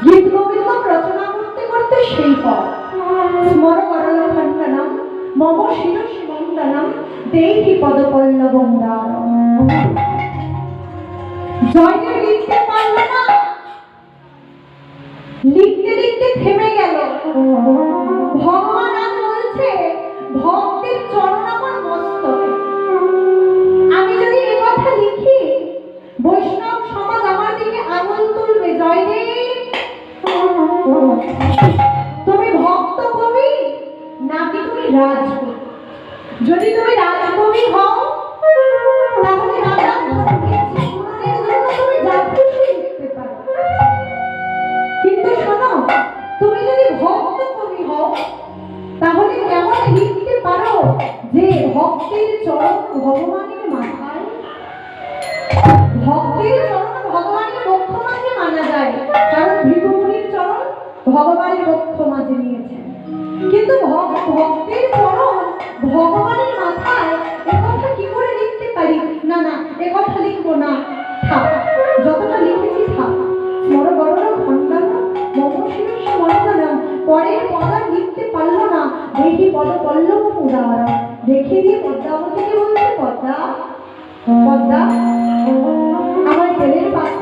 গীত গোবিন্দ রচনা করতে করতে সেই পর স্মর করল খণ্ডনম মম শিরসি বন্দনম দেহি পদপল্লবম দারম। জয়দেব লিখতে পারল না, লিখতে লিখতে থেমে গেল। ভগবান আজ বলছে ভক্তের চরণ আমার মস্তকে। আমি যদি এ কথা লিখি বৈষ্ণব সমাজ আমার দিকে আঙুল তুলবে। জয়দেব তুমি ভক্ত কবি নাকি তুমি রাজকবি? যদি তুমি রাজকবি হও তাহলে রাজা জীবনের জন্য তুমি যা খুশি লিখতে পারো। কিন্তু শোনো, তুমি যদি ভক্ত কবি হও তাহলে এমন লিখতে পারো যে ভক্তের চরণ ভগবানের মাথায়, ভক্তের চরণ ভগবানের বক্ষ মাঝে মানা যায়, কারণ ভৃগুমুনির চরণ ভগবানের বক্ষ মাঝে নিয়েছেন। কিন্তু ভক্তের চরণ ভগবানের মাথায় একথা কি করে লিখতে পারি? না না, একথা লিখবো না, থাক, যতটা লিখেছি থাক। স্মর করল খণ্ডনম মম শিরসি বন্দনম। পরের পদ লিখতে পারলো না, দেহি পদপল্লবম উদারম। রেখে দিয়ে পদ্মাবতীকে বলছে, পদ্মা পদ্মা আমার তেলের পাত্র